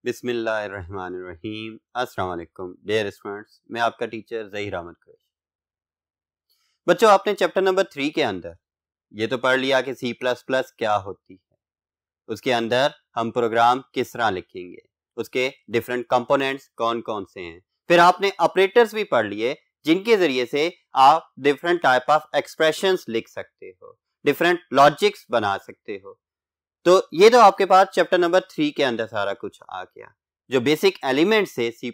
बिस्मिल्लाहिर्रहमानिर्रहीम। अस्सलाम वालेकुम डियर स्टूडेंट्स, मैं आपका टीचर ज़हीर अहमद कुरैशी। बच्चों, आपने चैप्टर नंबर 3 के अंदर ये तो पढ़ लिया कि C++ क्या होती है, उसके अंदर हम प्रोग्राम किस तरह लिखेंगे, उसके डिफरेंट कंपोनेंट्स कौन कौन से हैं। फिर आपने ऑपरेटर्स भी पढ़ लिए जिनके जरिए से आप डिफरेंट टाइप ऑफ एक्सप्रेशंस लिख सकते हो, डिफरेंट लॉजिक्स बना सकते हो। तो ये तो आपके पास चैप्टर नंबर 3 के अंदर सारा कुछ आ गया। जो बेसिक एलिमेंट्स से C++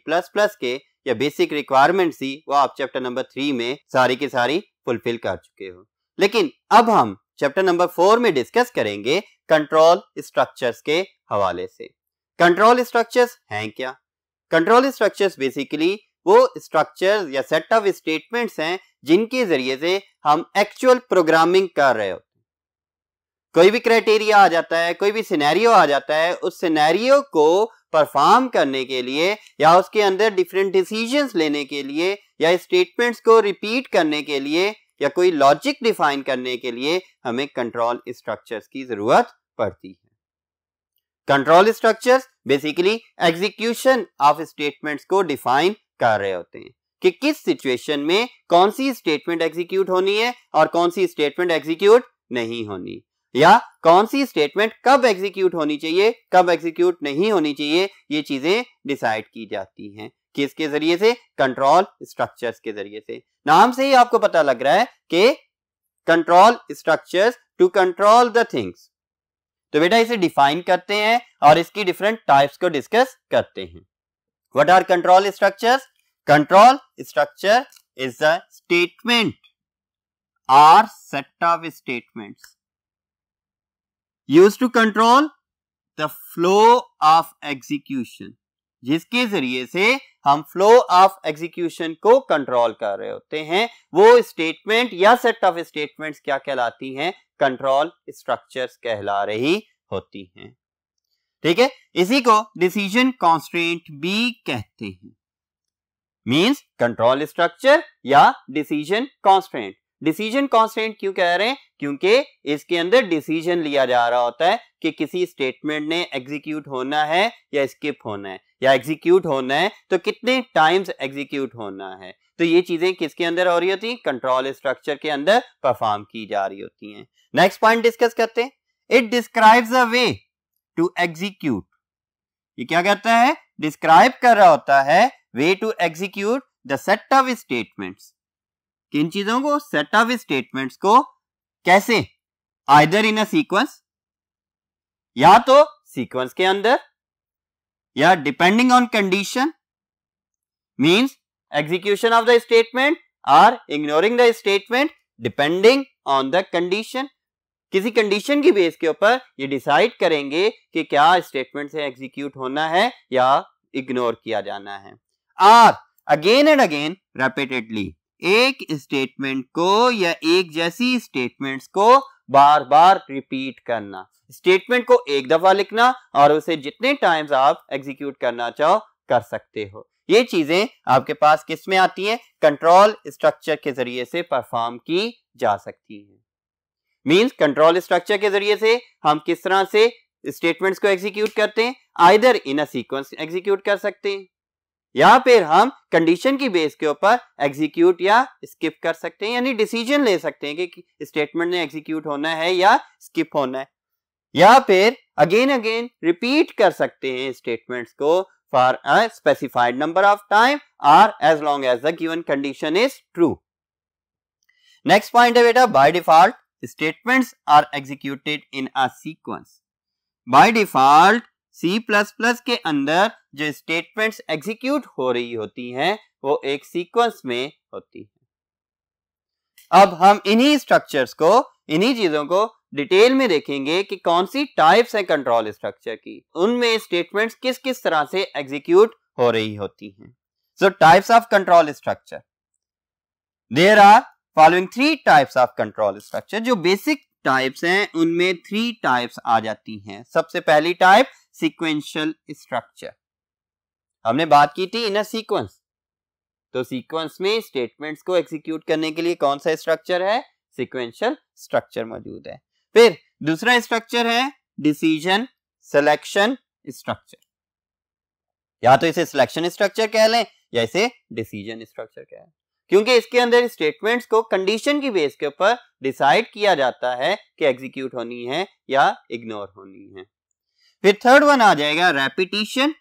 के या बेसिक रिक्वायरमेंट थी वो आप चैप्टर नंबर 3 में सारी की सारी फुलफिल कर चुके हो। लेकिन अब हम चैप्टर नंबर 4 में डिस्कस करेंगे कंट्रोल स्ट्रक्चर्स के हवाले से। कंट्रोल स्ट्रक्चर्स हैं क्या? कंट्रोल स्ट्रक्चर्स बेसिकली वो स्ट्रक्चर्स या सेट ऑफ स्टेटमेंट्स हैं जिनके जरिए से हम एक्चुअल प्रोग्रामिंग कर रहे होते हैं। कोई भी क्राइटेरिया आ जाता है, कोई भी सिनेरियो आ जाता है, उस सिनेरियो को परफॉर्म करने के लिए या उसके अंदर डिफरेंट डिसीजंस लेने के लिए या स्टेटमेंट्स को रिपीट करने के लिए या कोई लॉजिक डिफाइन करने के लिए हमें कंट्रोल स्ट्रक्चर्स की जरूरत पड़ती है। Control structures basically execution of statements को डिफाइन कर रहे होते हैं कि किस सिचुएशन में कौन सी स्टेटमेंट एग्जीक्यूट होनी है और कौन सी स्टेटमेंट एग्जीक्यूट नहीं होनी, या कौन सी स्टेटमेंट कब एग्जीक्यूट होनी चाहिए, कब एग्जीक्यूट नहीं होनी चाहिए। ये चीजें डिसाइड की जाती हैं किसके जरिए से? कंट्रोल स्ट्रक्चर्स के जरिए से। नाम से ही आपको पता लग रहा है कि control structures to control the things. तो बेटा इसे डिफाइन करते हैं और इसकी डिफरेंट टाइप्स को डिस्कस करते हैं। What are control structures? Control structure is the statement और set of statements used to control the flow of execution, जिसके जरिए से हम फ्लो ऑफ एग्जीक्यूशन को कंट्रोल कर रहे होते हैं। वो स्टेटमेंट या सेट ऑफ स्टेटमेंट्स क्या कहलाती हैं? कंट्रोल स्ट्रक्चर्स कहला रही होती हैं। ठीक है, इसी को डिसीजन कॉन्स्ट्रेंट भी कहते हैं। मींस कंट्रोल स्ट्रक्चर या डिसीजन कॉन्स्ट्रेंट। डिसीजन कॉन्स्टेंट क्यों कह रहे हैं? क्योंकि इसके अंदर डिसीजन लिया जा रहा होता है कि किसी स्टेटमेंट ने एग्जीक्यूट होना है या स्किप होना है, या एग्जीक्यूट होना है तो कितने टाइम्स एग्जीक्यूट होना है। तो ये चीजें किसके अंदर हो रही होती हैं? कंट्रोल स्ट्रक्चर के अंदर परफॉर्म की जा रही होती हैं। नेक्स्ट पॉइंट डिस्कस करते हैं। It describes a way to execute. ये क्या कहता है? डिस्क्राइब कर रहा होता है way to execute the set of statements. किन चीजों को? सेट ऑफ स्टेटमेंट्स को। कैसे? आइदर इन अ सीक्वेंस, या तो सीक्वेंस के अंदर, या depending on condition, means execution of the statement और ignoring the statement depending on the condition. किसी कंडीशन की बेस के ऊपर ये डिसाइड करेंगे कि क्या स्टेटमेंट से एग्जीक्यूट होना है या इग्नोर किया जाना है। और अगेन एंड अगेन रेपिटेडली एक स्टेटमेंट को या एक जैसी स्टेटमेंट्स को बार बार रिपीट करना। स्टेटमेंट को एक दफा लिखना और उसे जितने टाइम्स आप एग्जीक्यूट करना चाहो कर सकते हो। ये चीजें आपके पास किस में आती हैं? कंट्रोल स्ट्रक्चर के जरिए से परफॉर्म की जा सकती हैं। मींस कंट्रोल स्ट्रक्चर के जरिए से हम किस तरह से स्टेटमेंट्स को एग्जीक्यूट करते हैं? Either in a sequence execute कर सकते हैं, या फिर हम कंडीशन की बेस के ऊपर एग्जीक्यूट या स्किप कर सकते हैं, यानी डिसीजन ले सकते हैं कि स्टेटमेंट ने एग्जीक्यूट होना है या स्किप होना है। या फिर अगेन अगेन रिपीट कर सकते हैं स्टेटमेंट्स को for a specified number of time और as long as the given condition is true. Next point है बेटा, by default statements are executed in a sequence. By default C++ के अंदर जो स्टेटमेंट्स एग्जीक्यूट हो रही होती हैं वो एक सीक्वेंस में होती है। अब हम इन्हीं स्ट्रक्चर्स को, इन्हीं चीजों को डिटेल में देखेंगे कि कौन सी टाइप्स है कंट्रोल स्ट्रक्चर की, उनमें स्टेटमेंट्स किस किस तरह से एग्जीक्यूट हो रही होती हैं। So types of control structure, there are following 3 types of control structure. जो बेसिक टाइप्स हैं उनमें 3 टाइप्स आ जाती हैं। सबसे पहली टाइप सीक्वेंशियल स्ट्रक्चर। हमने बात की थी इन अ सीक्वेंस, तो सीक्वेंस में स्टेटमेंट्स को एग्जीक्यूट करने के लिए कौन सा स्ट्रक्चर है? सीक्वेंशियल स्ट्रक्चर मौजूद है। फिर दूसरा स्ट्रक्चर है डिसीजन सिलेक्शन स्ट्रक्चर। या तो इसे सिलेक्शन स्ट्रक्चर कह लें या इसे डिसीजन स्ट्रक्चर कह लें, क्योंकि इसके अंदर स्टेटमेंट्स को कंडीशन की बेस के ऊपर डिसाइड किया जाता है कि एग्जीक्यूट होनी है या इग्नोर होनी है। फिर थर्ड वन आ जाएगा रेपिटिशन,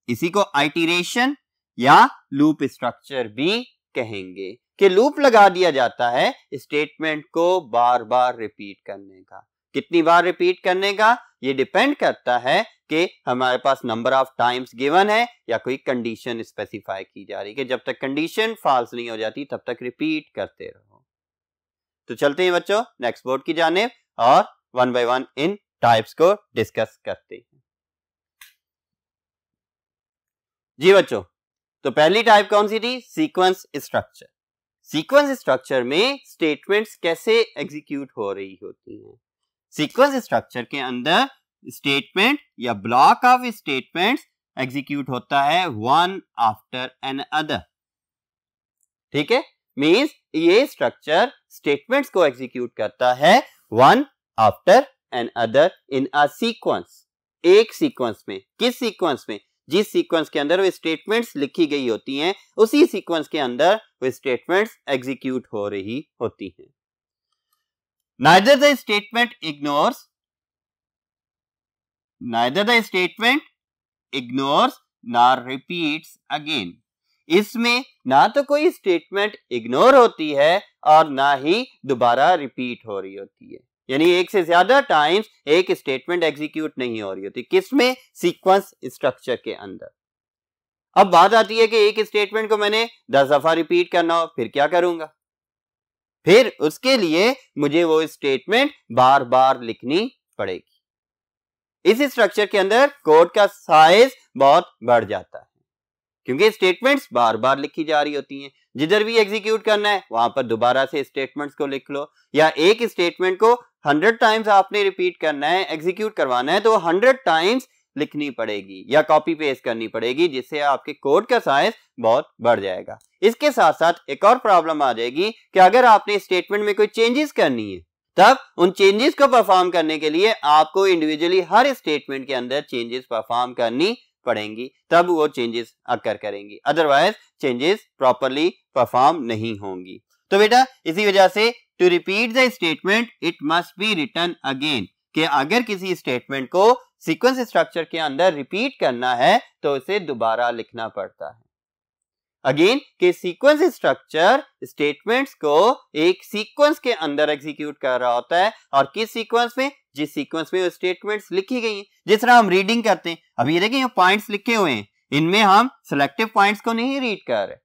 इसी को आइटरेशन या लूप स्ट्रक्चर भी कहेंगे, कि लूप लगा दिया जाता है स्टेटमेंट को बार बार रिपीट करने का। कितनी बार रिपीट करने का ये डिपेंड करता है कि हमारे पास नंबर ऑफ टाइम्स गिवन है या कोई कंडीशन स्पेसिफाई की जा रही है कि जब तक कंडीशन फॉल्स नहीं हो जाती तब तक रिपीट करते रहो। तो चलते हैं बच्चों नेक्स्ट बोर्ड की जानिब और one by one in types को डिस्कस करते हैं। जी बच्चों, तो पहली टाइप कौन सी थी? Sequence structure. सीक्वेंस स्ट्रक्चर में स्टेटमेंट्स कैसे एग्जीक्यूट हो रही होती हैं? सीक्वेंस स्ट्रक्चर के अंदर स्टेटमेंट या ब्लॉक ऑफ स्टेटमेंट्स एग्जीक्यूट होता है वन आफ्टर एन अदर। ठीक है, मींस ये स्ट्रक्चर स्टेटमेंट्स को एग्जीक्यूट करता है one after another in a sequence, एक सीक्वेंस में। किस सीक्वेंस में? जिस सीक्वेंस के अंदर वो स्टेटमेंट्स लिखी गई होती हैं उसी सीक्वेंस के अंदर वो स्टेटमेंट्स एग्जीक्यूट हो रही होती हैं। Neither the statement ignores nor repeats again। इसमें ना तो कोई स्टेटमेंट इग्नोर होती है और ना ही दोबारा रिपीट हो रही होती है, यानी एक से ज्यादा टाइम्स एक स्टेटमेंट एग्जीक्यूट नहीं हो रही होती। किसमें? सीक्वेंस स्ट्रक्चर के अंदर। अब बात आती है कि एक स्टेटमेंट को मैंने 10 दफा रिपीट करना हो, फिर क्या करूंगा? फिर उसके लिए मुझे वो स्टेटमेंट बार बार लिखनी पड़ेगी। इस स्ट्रक्चर के अंदर कोड का साइज बहुत बढ़ जाता है क्योंकि स्टेटमेंट्स बार बार लिखी जा रही होती हैं। जिधर भी एग्जीक्यूट करना है वहां पर दोबारा से स्टेटमेंट्स को लिख लो, या एक स्टेटमेंट को 100 टाइम्स आपने रिपीट करना है, एग्जीक्यूट करवाना है, तो 100 टाइम्स लिखनी पड़ेगी या कॉपी पेस्ट करनी पड़ेगी, जिससे आपके कोड का साइज बहुत बढ़ जाएगा। इसके साथ साथ एक और प्रॉब्लम आ जाएगी कि अगर आपने स्टेटमेंट में कोई चेंजेस करनी है तब उन चेंजेस को परफॉर्म करने के लिए आपको इंडिविजुअली हर स्टेटमेंट के अंदर चेंजेस परफॉर्म करनी पड़ेंगी, तब वो चेंजेस अकर करेंगी, अदरवाइज चेंजेस प्रॉपरली परफॉर्म नहीं होंगी। तो बेटा इसी वजह से to repeat the statement it must be written again, कि अगर किसी स्टेटमेंट को सीक्वेंस स्ट्रक्चर के अंदर रिपीट करना है तो इसे दोबारा लिखना पड़ता है। अगेन कि सीक्वेंस स्ट्रक्चर स्टेटमेंट्स को एक सीक्वेंस के अंदर एग्जीक्यूट कर रहा होता है, और किस सीक्वेंस में? जिस सीक्वेंस में वो स्टेटमेंट्स लिखी गई हैं। जिस तरह हम रीडिंग करते हैं, अभी ये देखिए पॉइंट्स लिखे हुए हैं, इनमें हम सिलेक्टिव पॉइंट्स को नहीं रीड कर रहे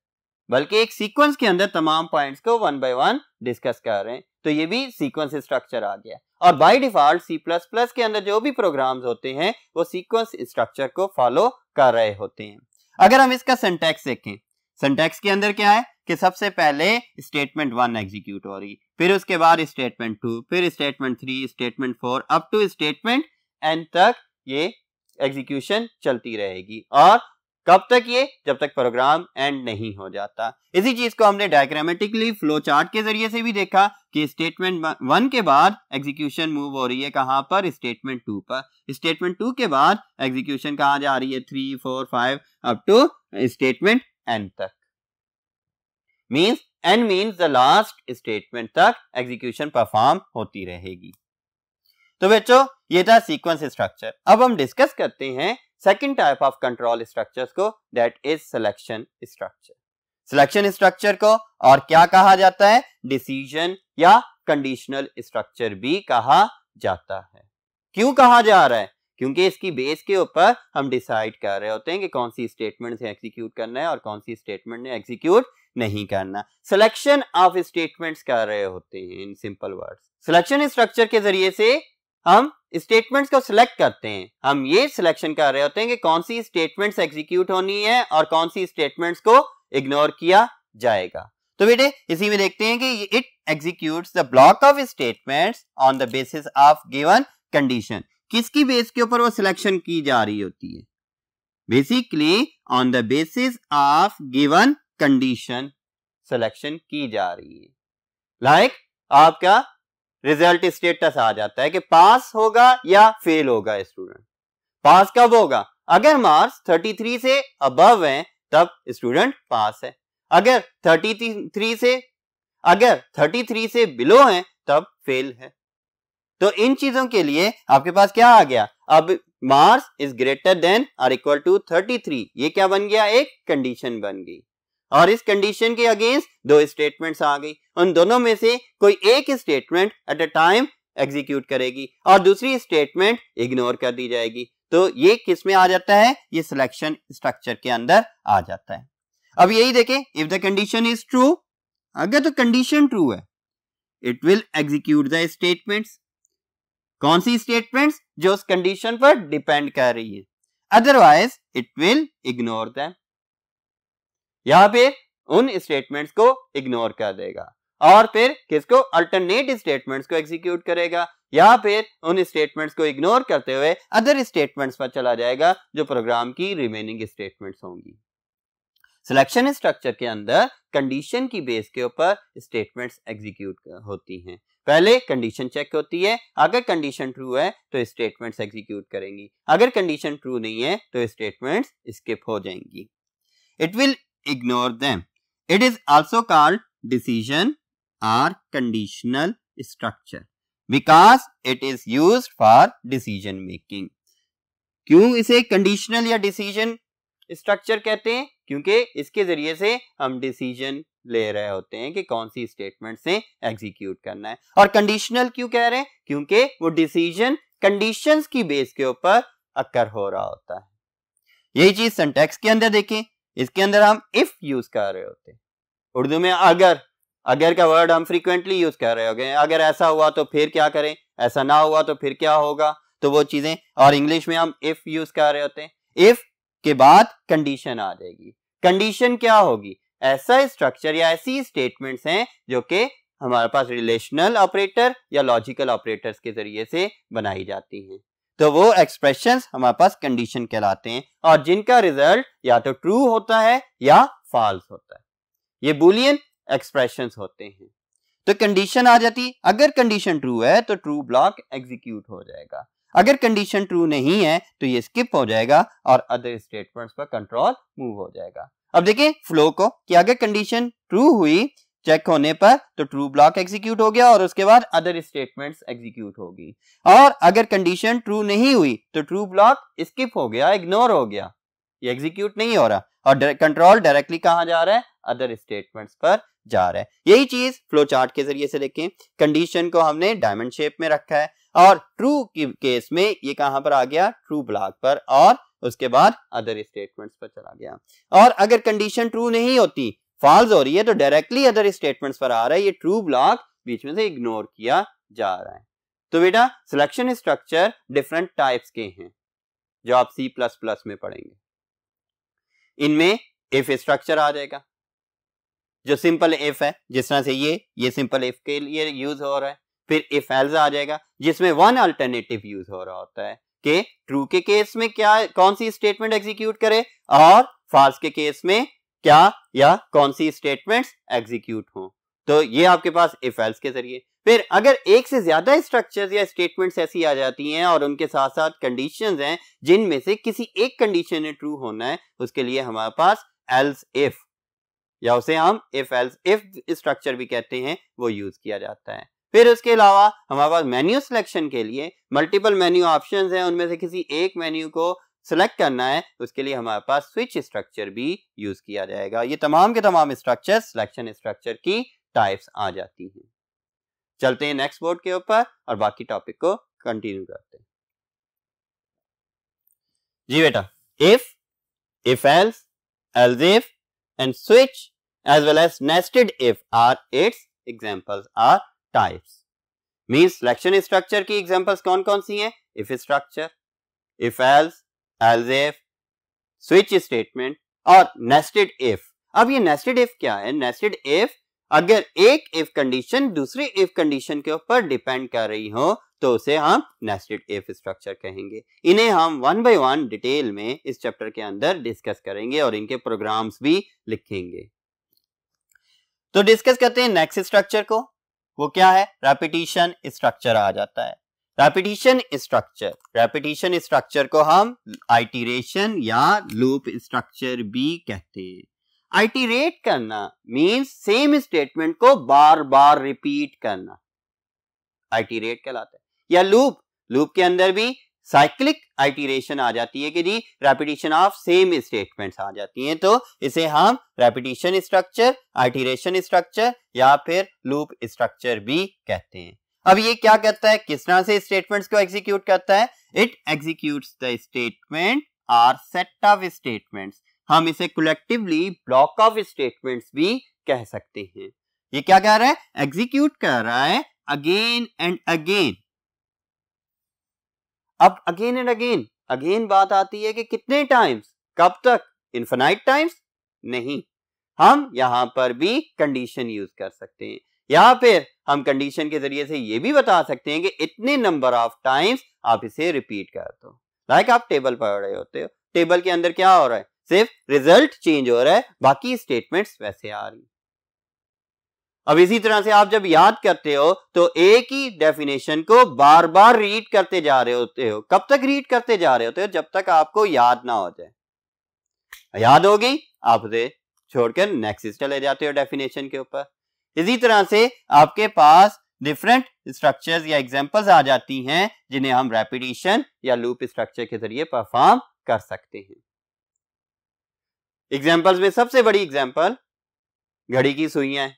बल्कि एक सीक्वेंस के अंदर तमाम पॉइंट्स को वन बाय वन डिस्कस कर रहे हैं। तो ये भी सीक्वेंस स्ट्रक्चर आ गया। और बाय डिफॉल्ट C++ के अंदर जो भी प्रोग्राम्स होते हैं वो सीक्वेंस स्ट्रक्चर को फॉलो कर रहे होते हैं। अगर हम इसका सिंटैक्स देखें, सिंटैक्स के अंदर क्या है कि सबसे पहले स्टेटमेंट 1 एग्जीक्यूट हो रही, फिर उसके बाद स्टेटमेंट 2, फिर statement 3, statement 4 up to statement n तक ये एग्जीक्यूशन चलती रहेगी। और कब तक? ये जब तक प्रोग्राम एंड नहीं हो जाता। इसी चीज को हमने डायग्रामेटिकली फ्लो चार्ट के जरिए से भी देखा कि स्टेटमेंट 1 के बाद एग्जीक्यूशन मूव हो रही है कहां पर? स्टेटमेंट 2 पर। स्टेटमेंट 2 के बाद एग्जीक्यूशन कहां जा रही है? 3, 4, 5 अप टू स्टेटमेंट n तक। Means n means the last statement तक एग्जीक्यूशन परफॉर्म होती रहेगी। तो बच्चों ये था सीक्वेंस स्ट्रक्चर। अब हम डिस्कस करते हैं second type of control structures को, that is selection structure. Selection structure को और क्या कहा जाता है? डिसीजन या कंडीशनल स्ट्रक्चर भी कहा जाता है। क्यों कहा जा रहा है? क्योंकि इसकी बेस के ऊपर हम डिसाइड कर रहे होते हैं कि कौन सी स्टेटमेंट से एग्जीक्यूट करना है और कौन सी स्टेटमेंट ने एग्जीक्यूट नहीं करना। सिलेक्शन ऑफ स्टेटमेंट्स कर रहे होते हैं in simple words. Selection structure के जरिए से हम स्टेटमेंट्स को सिलेक्ट करते हैं। हम ये सिलेक्शन कर रहे होते हैं कि कौन सी स्टेटमेंट्स एग्जीक्यूट होनी है और कौन सी स्टेटमेंट्स को इग्नोर किया जाएगा। तो बेटे इसी में देखते हैं कि it executes the block of statements on the basis of given condition. किसकी बेस के ऊपर वो सिलेक्शन की जा रही होती है? Basically on the basis of given condition selection की जा रही है। लाइक आपका रिजल्ट स्टेटस आ जाता है कि पास होगा या फेल होगा स्टूडेंट। पास कब होगा? अगर मार्क्स 33 से अबव हैं तब स्टूडेंट पास है, अगर 33 से बिलो हैं तब फेल है। तो इन चीजों के लिए आपके पास क्या आ गया, अब मार्क्स इज ग्रेटर देन और इक्वल टू 33, ये क्या बन गया, एक कंडीशन बन गई। और इस कंडीशन के अगेंस्ट दो स्टेटमेंट्स आ गई, उन दोनों में से कोई एक statement at a time execute करेगी और दूसरी स्टेटमेंट इग्नोर कर दी जाएगी। तो ये किस में आ जाता है, ये सिलेक्शन स्ट्रक्चर के अंदर आ जाता है। अब यही देखें, if the condition is true, अगर तो कंडीशन ट्रू है, it will execute the statements. कौन सी स्टेटमेंट्स, जो उस कंडीशन पर डिपेंड कर रही है, otherwise it will ignore them. यहां पे उन स्टेटमेंट्स को इग्नोर कर देगा और फिर किसको, अल्टरनेट स्टेटमेंट्स को एग्जीक्यूट करेगा, या फिर उन स्टेटमेंट्स को इग्नोर करते हुए अदर स्टेटमेंट्स पर चला जाएगा जो प्रोग्राम की रिमेनिंग स्टेटमेंट्स होंगी। सिलेक्शन स्ट्रक्चर के अंदर कंडीशन की बेस के ऊपर स्टेटमेंट्स एग्जीक्यूट होती हैं। पहले कंडीशन चेक होती है, अगर कंडीशन ट्रू है तो स्टेटमेंट्स एग्जीक्यूट करेंगी, अगर कंडीशन ट्रू नहीं है तो स्टेटमेंट्स स्किप हो जाएंगी। It will ignore them. It is also called decision और conditional structure because it is used for decision making. क्यों इसे कंडीशनल या डिसीजन स्ट्रक्चर कहते हैं, क्योंकि इसके जरिए से हम डिसीजन ले रहे होते हैं कि कौन सी स्टेटमेंट से एग्जीक्यूट करना है। और कंडीशनल क्यों कह रहे हैं, क्योंकि वो डिसीजन कंडीशंस की बेस के ऊपर अक्कर हो रहा होता है। यही चीज सिंटैक्स के अंदर देखें, इसके अंदर हम इफ यूज कर रहे होते हैं। उर्दू में अगर का वर्ड हम फ्रीक्वेंटली यूज कर रहे होंगे, अगर ऐसा हुआ तो फिर क्या करें, ऐसा ना हुआ तो फिर क्या होगा, तो वो चीजें। और इंग्लिश में हम इफ यूज कर रहे होते हैं, इफ के बाद कंडीशन आ जाएगी। कंडीशन क्या होगी, ऐसा स्ट्रक्चर या ऐसी स्टेटमेंट्स हैं जो कि हमारे पास रिलेशनल ऑपरेटर या लॉजिकल ऑपरेटर्स के जरिए से बनाई जाती हैं। तो वो एक्सप्रेशंस हमारे पास कंडीशन कहलाते हैं और जिनका रिजल्ट या तो ट्रू होता है या फॉल्स होता है। ये बूलियन एक्सप्रेशंस होते हैं। तो कंडीशन आ जाती, अगर कंडीशन ट्रू है तो ट्रू ब्लॉक एग्जीक्यूट हो जाएगा, अगर कंडीशन ट्रू नहीं है तो ये स्किप हो जाएगा और अदर स्टेटमेंट्स पर कंट्रोल मूव हो जाएगा। अब देखिए फ्लो को, कि अगर कंडीशन ट्रू हुई चेक होने पर तो ट्रू ब्लॉक एग्जीक्यूट हो गया और उसके बाद अदर स्टेटमेंट्स एग्जीक्यूट होगी, और अगर कंडीशन ट्रू नहीं हुई तो ट्रू ब्लॉक स्किप हो गया, इग्नोर हो गया, ये एग्जीक्यूट नहीं हो रहा और कंट्रोल डायरेक्टली कहां जा रहा है, अदर स्टेटमेंट्स पर जा रहा है। यही चीज फ्लो चार्ट के जरिए से देखें, कंडीशन को हमने डायमंड शेप में रखा है और ट्रू की केस में ये कहां पर आ गया, ट्रू ब्लॉक पर, और उसके बाद अदर स्टेटमेंट्स पर चला गया। और अगर कंडीशन ट्रू नहीं होती, फॉल्स हो रही है, तो डायरेक्टली अदर स्टेटमेंट्स पर आ रहा है, ये ट्रू ब्लॉक बीच में से इग्नोर किया जा रहा है। तो बेटा सिलेक्शन स्ट्रक्चर डिफरेंट टाइप्स के हैं जो आप C++ में पढ़ेंगे। इनमें इफ स्ट्रक्चर आ जाएगा जो सिंपल इफ है, जिस तरह से ये सिंपल इफ के लिए यूज हो रहा है। फिर इफ एल्स आ जाएगा जिसमें वन अल्टरनेटिव यूज हो रहा होता है कि ट्रू के केस में क्या, कौन सी स्टेटमेंट एग्जीक्यूट करे, और फॉल्स के केस में क्या या कौन सी स्टेटमेंट्स एग्जीक्यूट हो। तो ये आपके पास इफ एल्स के जरिए। फिर अगर एक से ज्यादा स्ट्रक्चर्स या स्टेटमेंट्स ऐसी आ जाती हैं और उनके साथ साथ कंडीशंस हैं जिनमें से किसी एक कंडीशन ने ट्रू होना है, उसके लिए हमारे पास एल्स इफ, या उसे हम इफ एल्स इफ स्ट्रक्चर भी कहते हैं, वो यूज किया जाता है। फिर उसके अलावा हमारे पास मेन्यू सिलेक्शन के लिए मल्टीपल मेन्यू ऑप्शंस हैं, उनमें से किसी एक मेन्यू को सिलेक्ट करना है, उसके लिए हमारे पास स्विच स्ट्रक्चर भी यूज किया जाएगा। ये तमाम के तमाम स्ट्रक्चर सिलेक्शन स्ट्रक्चर की टाइप्स आ जाती हैं। चलते हैं नेक्स्ट बोर्ड के ऊपर और बाकी टॉपिक को कंटिन्यू करते हैं। जी बेटा, if else, else if and switch as well as nested if are its examples are types. Means selection structure की examples कौन कौन सी हैं? If structure, if else, else if, switch statement और nested if. अब ये nested if क्या है? Nested if अगर एक if कंडीशन दूसरे if कंडीशन के ऊपर डिपेंड कर रही हो तो उसे हम नेस्टेड इफ स्ट्रक्चर कहेंगे। इन्हें हम वन बाय वन डिटेल में इस चैप्टर के अंदर डिस्कस करेंगे और इनके प्रोग्राम्स भी लिखेंगे। तो डिस्कस करते हैं नेक्स्ट स्ट्रक्चर को। वो क्या है? रेपिटेशन स्ट्रक्चर आ जाता है। रेपिटेशन स्ट्रक्चर को हम आइटरेशन या लूप स्ट्रक्चर भी कहते हैं। आइटरेट करना मींस सेम स्टेटमेंट को बार बार रिपीट करना, आइटरेट कहलाता है। या लूप के अंदर भी साइक्लिक आइटरेशन आ जाती है कि जी रेपिटेशन ऑफ सेम स्टेटमेंट्स आ जाती हैं, तो इसे हम रेपिटेशन स्ट्रक्चर, आइटरेशन स्ट्रक्चर या फिर लूप स्ट्रक्चर भी कहते हैं। अब ये क्या करता है, किस तरह से स्टेटमेंट्स को एग्जीक्यूट करता है? इट एग्जीक्यूट्स द स्टेटमेंट और सेट ऑफ स्टेटमेंट्स। हम इसे कलेक्टिवली ब्लॉक ऑफ स्टेटमेंट्स भी कह सकते हैं। ये क्या कर रहा है? एग्जीक्यूट कर रहा है अगेन एंड अगेन। अब अगेन एंड अगेन बात आती है कि कितने टाइम्स, कब तक? इनफिनाइट टाइम्स नहीं, हम यहां पर भी कंडीशन यूज कर सकते हैं, या फिर हम कंडीशन के जरिए से ये भी बता सकते हैं कि इतने नंबर ऑफ टाइम्स आप इसे रिपीट कर दो। लाइक आप टेबल पढ़ रहे होते हो, टेबल के अंदर क्या हो रहा है? सिर्फ रिजल्ट चेंज हो रहा है, बाकी स्टेटमेंट्स वैसे आ रही। अब इसी तरह से आप जब याद करते हो तो एक ही डेफिनेशन को बार बार रीड करते जा रहे होते हो। कब तक रीड करते जा रहे होते हो? जब तक आपको याद ना हो जाए। याद हो गई, आप उसे छोड़कर नेक्स्ट चले जाते हो डेफिनेशन के ऊपर। इसी तरह से आपके पास डिफरेंट स्ट्रक्चर्स या एग्जांपल्स आ जाती हैं जिन्हें हम रेपिटेशन या लूप स्ट्रक्चर के जरिए परफॉर्म कर सकते हैं। एग्जांपल्स में सबसे बड़ी एग्जांपल घड़ी की सुइयां हैं,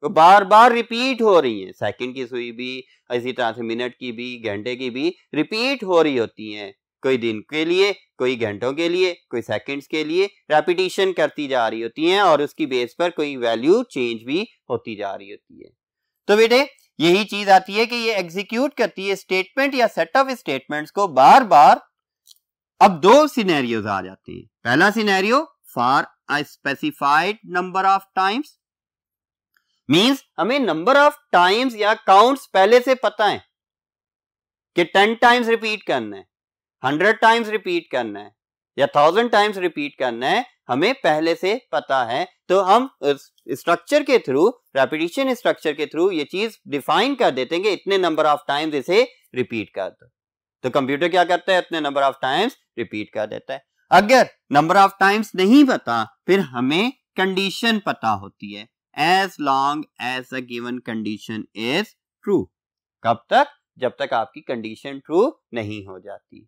तो बार बार रिपीट हो रही हैं। सेकंड की सुई भी, इसी तरह से मिनट की भी, घंटे की भी रिपीट हो रही होती हैं। कोई दिन के लिए, कोई घंटों के लिए, कोई सेकंड्स के लिए रेपिटेशन करती जा रही होती हैं और उसकी बेस पर कोई वैल्यू चेंज भी होती जा रही होती है। तो बेटे यही चीज आती है कि ये एग्जीक्यूट करती है स्टेटमेंट या सेट ऑफ स्टेटमेंट्स को बार बार। अब दो सिनेरियोज आ जाते हैं। पहला scenario, for a specified number of times, means हमें नंबर ऑफ टाइम्स या काउंट्स पहले से पता है कि 10 टाइम्स रिपीट करना है, 100 टाइम्स रिपीट करना है या 1000 टाइम्स रिपीट करना है, हमें पहले से पता है। तो हम स्ट्रक्चर के थ्रू, रेपिटेशन स्ट्रक्चर के थ्रू ये चीज डिफाइन कर देते हैं कि इतने नंबर ऑफ टाइम्स इसे रिपीट कर दो। तो कंप्यूटर क्या करता है? इतने नंबर ऑफ टाइम्स रिपीट कर देता है। अगर नंबर ऑफ टाइम्स नहीं पता, फिर हमें कंडीशन पता होती है, as long as a given condition is true। कब तक? जब तक आपकी कंडीशन ट्रू नहीं हो जाती।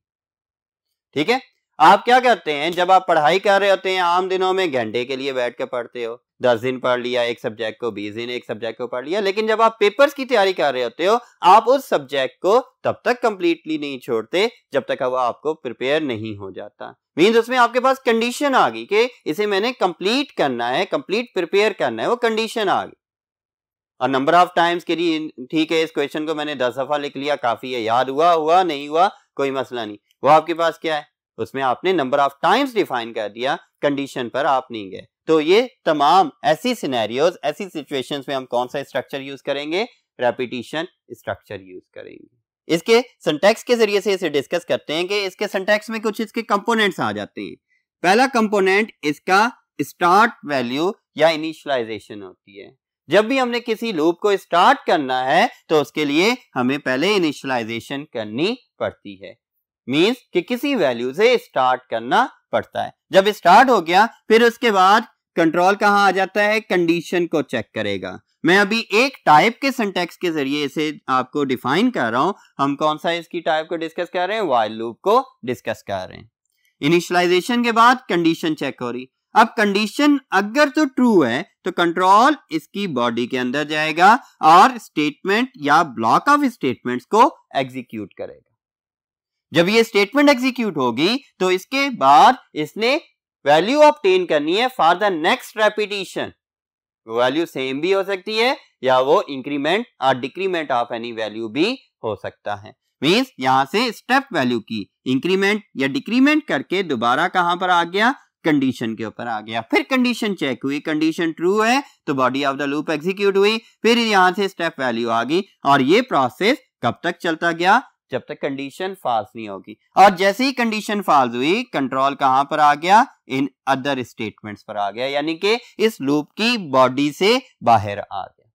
ठीक है, आप क्या करते हैं जब आप पढ़ाई कर रहे होते हैं, आम दिनों में घंटे के लिए बैठ कर पढ़ते हो, 10 दिन पढ़ लिया एक सब्जेक्ट को, 20 दिन एक सब्जेक्ट को पढ़ लिया, लेकिन जब आप पेपर्स की तैयारी कर रहे होते हो, आप उस सब्जेक्ट को तब तक कंप्लीटली नहीं छोड़ते जब तक वो आपको प्रिपेयर नहीं हो जाता। मीन्स उसमें आपके पास कंडीशन आ गई कि इसे मैंने कंप्लीट करना है, कंप्लीट प्रिपेयर करना है, वो कंडीशन आ गई। और नंबर ऑफ टाइम्स के लिए ठीक है, इस क्वेश्चन को मैंने 10 दफा लिख लिया, काफी है, याद हुआ नहीं हुआ कोई मसला नहीं। वो आपके पास क्या है? उसमें आपने नंबर ऑफ टाइम्स डिफाइन कर दिया, कंडीशन पर आप नहीं गए। तो ये तमाम ऐसी सिनेरियोज, ऐसी सिचुएशंस में हम कौन सा स्ट्रक्चर यूज करेंगे? रेपिटेशन स्ट्रक्चर यूज करेंगे। इसके सिंटैक्स के जरिए से इसे डिस्कस करते हैं कि इसके सिंटैक्स में कुछ इसके कंपोनेंट्स आ जाते हैं। पहला कंपोनेंट इसका स्टार्ट वैल्यू या इनिशियलाइजेशन होती है। जब भी हमने किसी लूप को स्टार्ट करना है तो उसके लिए हमें पहले इनिशियलाइजेशन करनी पड़ती है। मींस कि किसी वैल्यू से स्टार्ट करना पड़ता है। जब स्टार्ट हो गया, फिर उसके बाद कंट्रोल कहां आ जाता है? कंडीशन को चेक करेगा। मैं अभी एक टाइप के सिंटैक्स के जरिए इसे आपको डिफाइन कर रहा हूं। हम कौन सा इसकी टाइप को डिस्कस कर रहे हैं? व्हाइल लूप को डिस्कस कर रहे हैं। इनिशियलाइजेशन के बाद कंडीशन चेक हो रही। अब कंडीशन अगर तो ट्रू है तो कंट्रोल इसकी बॉडी के अंदर जाएगा और स्टेटमेंट या ब्लॉक ऑफ स्टेटमेंट्स को एग्जीक्यूट करेगा। जब ये स्टेटमेंट एग्जीक्यूट होगी तो इसके बाद इसने वैल्यू ऑब्टेन करनी है for the next repetition. Value same भी हो सकती है या वो इंक्रीमेंट और डिक्रीमेंट ऑफ एनी वैल्यू भी हो सकता है। मींस यहां से स्टेप वैल्यू की इंक्रीमेंट या डिक्रीमेंट करके दोबारा कहां पर आ गया? कंडीशन के ऊपर आ गया। फिर कंडीशन चेक हुई, कंडीशन ट्रू है तो body of the loop execute हुई, फिर यहां से स्टेप वैल्यू आ गई और ये प्रोसेस कब तक चलता गया? जब तक कंडीशन फॉल्स नहीं होगी। और जैसे ही कंडीशन फॉल्स हुई, कंट्रोल कहां पर आ गया? इन अदर स्टेटमेंट्स पर आ गया, यानी कि इस लूप की बॉडी से बाहर आ गया।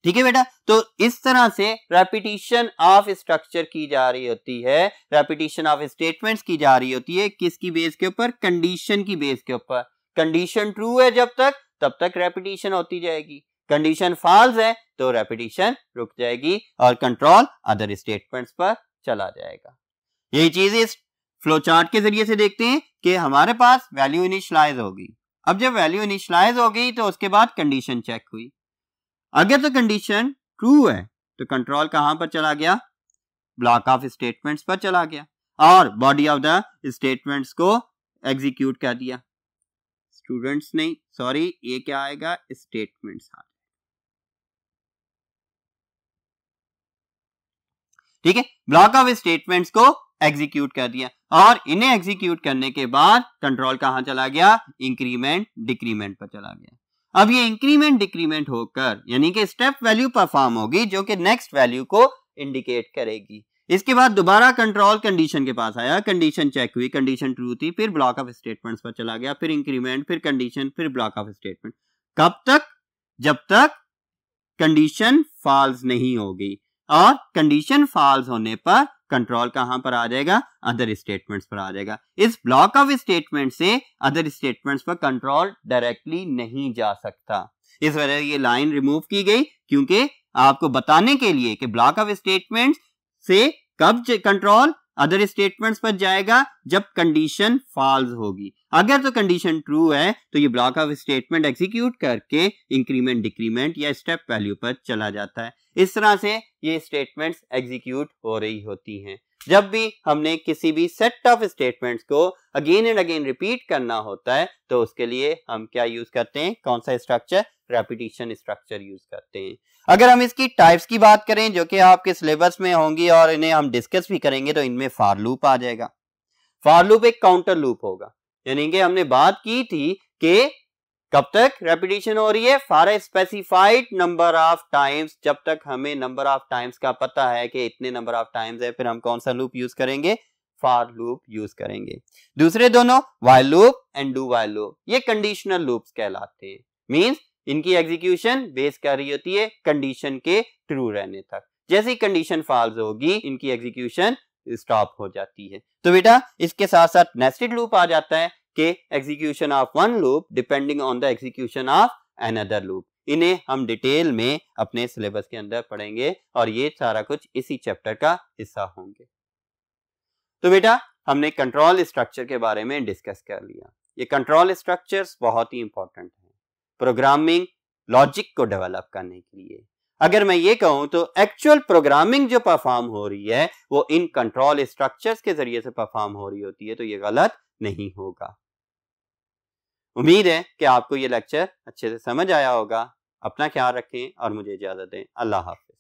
ठीक है बेटा, तो इस तरह से रेपिटेशन ऑफ स्ट्रक्चर की जा रही होती है, रेपिटेशन ऑफ स्टेटमेंट्स की जा रही होती है, किसकी बेस के ऊपर? कंडीशन की बेस के ऊपर। कंडीशन ट्रू है जब तक, तब तक रेपिटेशन होती जाएगी, कंडीशन फॉल्स है तो रेपिटेशन रुक जाएगी और कंट्रोल अदर स्टेटमेंट्स पर चला जाएगा। यही चीज इस फ्लो चार्ट के जरिए से देखते हैं कि हमारे पास वैल्यू इनिशियलाइज होगी। अब जब वैल्यू इनिशियलाइज हो गई तो उसके बाद कंडीशन चेक हुई, अगर तो कंडीशन ट्रू है तो कंट्रोल कहां पर चला गया? ब्लॉक ऑफ स्टेटमेंट्स पर चला गया और बॉडी ऑफ द स्टेटमेंट्स को एग्जीक्यूट कर दिया। स्टूडेंट्स नहीं, सॉरी, ये क्या आएगा? स्टेटमेंट्स। ठीक है, ब्लॉक ऑफ स्टेटमेंट्स को एग्जीक्यूट कर दिया और इन्हें एग्जीक्यूट करने के बाद कंट्रोल कहां चला गया? इंक्रीमेंट डिक्रीमेंट पर चला गया। अब ये इंक्रीमेंट डिक्रीमेंट होकर यानी कि स्टेप वैल्यू परफॉर्म होगी जो कि नेक्स्ट वैल्यू को इंडिकेट करेगी। इसके बाद दोबारा कंट्रोल कंडीशन के पास आया, कंडीशन चेक हुई, कंडीशन ट्रू थी, फिर ब्लॉक ऑफ स्टेटमेंट्स पर चला गया, फिर इंक्रीमेंट, फिर कंडीशन, फिर ब्लॉक ऑफ स्टेटमेंट। कब तक? जब तक कंडीशन फॉल्स नहीं होगी और कंडीशन फॉल्स होने पर कंट्रोल कहां पर आ जाएगा? अदर स्टेटमेंट्स पर आ जाएगा। इस ब्लॉक ऑफ स्टेटमेंट से अदर स्टेटमेंट्स पर कंट्रोल डायरेक्टली नहीं जा सकता, इस वजह से ये लाइन रिमूव की गई, क्योंकि आपको बताने के लिए कि ब्लॉक ऑफ स्टेटमेंट्स से कब कंट्रोल अदर स्टेटमेंट्स पर जाएगा? जब कंडीशन फॉल्स होगी। अगर तो कंडीशन ट्रू है तो ये ब्लॉक ऑफ स्टेटमेंट एग्जीक्यूट करके इंक्रीमेंट डिक्रीमेंट या स्टेप वैल्यू पर चला जाता है। इस तरह से ये स्टेटमेंट्स एग्जीक्यूट हो रही होती हैं। जब भी हमने किसी भी सेट ऑफ स्टेटमेंट्स को अगेन एंड अगेन रिपीट करना होता है तो उसके लिए हम क्या यूज करते हैं? कौन सा स्ट्रक्चर? रेपिटेशन स्ट्रक्चर यूज करते हैं। अगर हम इसकी टाइप्स की बात करें जो कि आपके सिलेबस में होंगी और इन्हें हम डिस्कस भी करेंगे, तो इनमें फॉर लूप आ जाएगा। फॉर लूप एक काउंटर लूप होगा, यानी कि हमने बात की थी कि कब तक रेपिटेशन हो रही है? For a specified number of times. जब तक हमें नंबर ऑफ टाइम्स का पता है कि इतने नंबर ऑफ टाइम्स है, फिर हम कौन सा लूप यूज करेंगे? फॉर लूप यूज करेंगे। दूसरे दोनों while loop and do while loop, ये कंडीशनल लूप्स कहलाते हैं। मींस इनकी एग्जीक्यूशन बेस कर रही होती है कंडीशन के ट्रू रहने तक। जैसे ही कंडीशन फॉल्स होगी इनकी एग्जीक्यूशन स्टॉप हो जाती है। तो बेटा इसके साथ साथ नेस्टेड लूप आ जाता है कि execution of one loop depending on the execution of another loop. इन्हें हम डिटेल में अपने सिलेबस के अंदर पढ़ेंगे और ये सारा कुछ इसी चैप्टर का हिस्सा होंगे। तो बेटा हमने कंट्रोल स्ट्रक्चर के बारे में डिस्कस कर लिया। ये कंट्रोल स्ट्रक्चर्स बहुत ही इंपॉर्टेंट है प्रोग्रामिंग लॉजिक को डेवलप करने के लिए। अगर मैं ये कहूं तो एक्चुअल प्रोग्रामिंग जो परफॉर्म हो रही है वो इन कंट्रोल स्ट्रक्चर्स के जरिए से परफॉर्म हो रही होती है, तो ये गलत नहीं होगा। उम्मीद है कि आपको ये लेक्चर अच्छे से समझ आया होगा। अपना ख्याल रखें और मुझे इजाजत दें। अल्लाह हाफ़िज़।